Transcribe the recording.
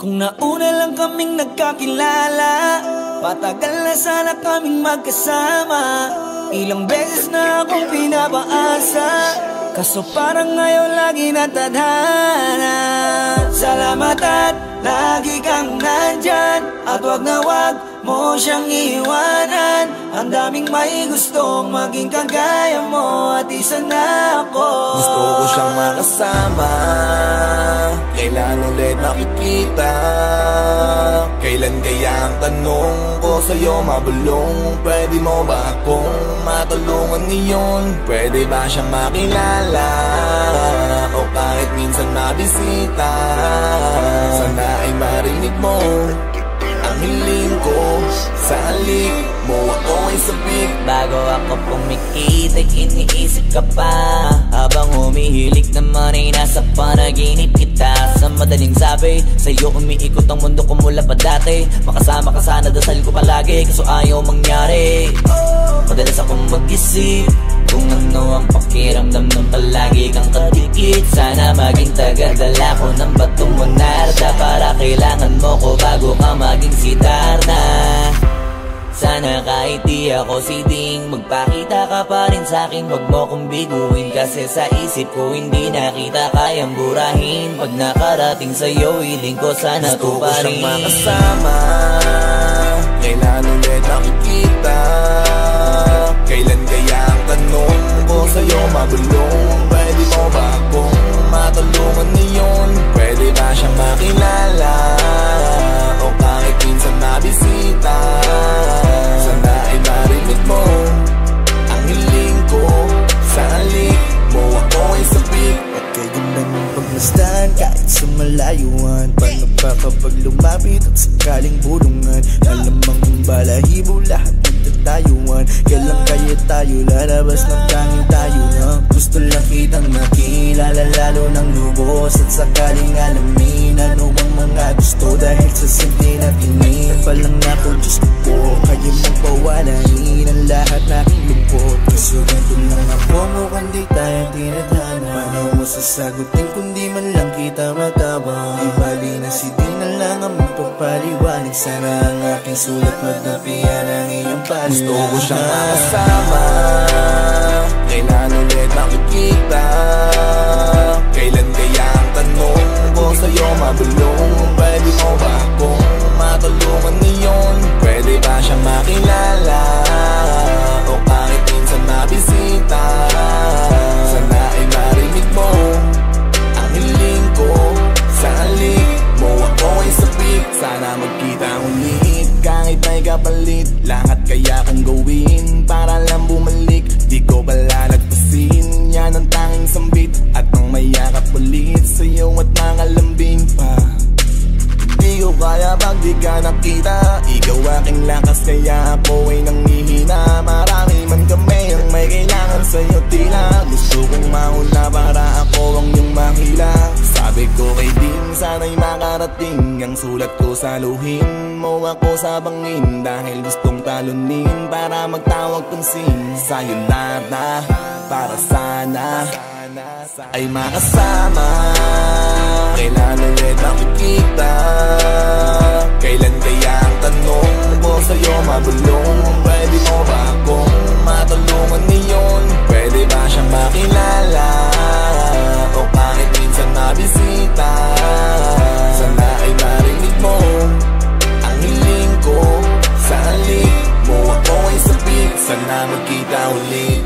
Kung nauna lang kaming nagkakilala, patagal na sana kaming magkasama. Ilang beses na akong pinapaasa, kaso parang ngayon lagi natadhana. Salamat at lagi kang nandyan, at wag na wag mo siyang iwanan. Ang daming may gustong maging kagaya mo, at isa na ako. Gusto ko siyang makasama, kailan ulit makikita? Kailan kaya ang tanong ko sa'yo mabulong? Pwede mo ba akong matulungan ngayon? Pwede ba siyang makilala? O kahit minsan mabisita? Sana ay marinig mo ang hiling ko. Sa halik mo ako ay sabik. Bago ako pumikit ay iniisip ka pa, habang humihilik naman ay nasa panaginip kita. Sa madaling sabi, sa'yo umiikot ang mundo ko mula pa dati. Makasama ka sana, dasal ko palagi, kaso ayaw mangyari. Madalas akong mag-isip kung ano ang pakiramdam ng palagi kang kadikit. Sana maging tagadala ko ng bato mo narda, para kailangan mo ko bago ka maging sitar na. Sana kahit di ako siting, magpakita ka pa rin sa'kin, wag mo kong biguin. Kasi sa isip ko hindi nakita kayang burahin. Pag nakarating sa'yo, hiling ko sana gusto ko pa rin. Gusto ko siyang makasama, kailan ulit nakikita? Kailan kaya ang tanong ko sa'yo mabulong? Pwede mo ba akong matulungan ngayon? Pwede ba siyang makilala? O kahit minsan mabisita? Sana ay marinig mo ang hiling ko. Sa halik mo ako ay sabik. At kay ganda mong pagmasdan kahit sa malayuan. Paano pa kapag lumapit at sakaling bulungan? Malamang ang balahibo lahat nagtatayuan. Kailan kaya tayo lalabas ng tanging tayo na? Gusto lang kitang makilala, lalo ng lubos, at sakaling alamin ano bang mga gusto. Dahil sa simple na tingin pa lang ako, Diyos ko po, kaya mong pawalain ang lahat na aking lungkot. Kasi ganito lang ako, mukhang di tayo tinadhana. Paano mo sasagutin kung di man lang kita matabang? Di bali na si di na lang ang magpapaliwanag. Sana ang aking sulat magnapian ang iyong paliwanag. Gusto ko siyang makasama, kailan ulit makikita? Kailan kaya ang tanong ko sa'yo mabulong? Pwede mo ba akong matulungan ngayon? Pwede ba siyang makilala? O kahit minsan mabisita? Sana ay marinig mo ang hiling ko. Sa halik mo ako ay sabik. Sana magkita ulit kahit may kapalit. Lahat kaya kong gawin para lang bumalik. Di ko pala nagpasin, yan ang tanging sambit. At nang mayakap ulit sa'yo at makalambing pa. Di ko kaya pag di ka nakita. Ikaw aking lakas kaya ako ay nanghihina. Marami man kami ang may kailangan sa'yo tila. Gusto kong mauna para ako ang iyong mahila. Sabi ko kay Ding, sana'y makarating ang sulat ko saluhin mo ako sa bangin. Dahil gustong talunin para magtawag pansin. Sa'yo na para sana ay makasama. Kailan ulit makikita? Kailan kaya ang tanong ko sa'yo mabulong? Pwede mo ba akong matulungan ngayon? Pwede ba siyang makilala? O kahit minsan mabisita? Sana ay marinig mo ang hiling ko. Sa halik mo ako ay sabik. Sana magkita ulit.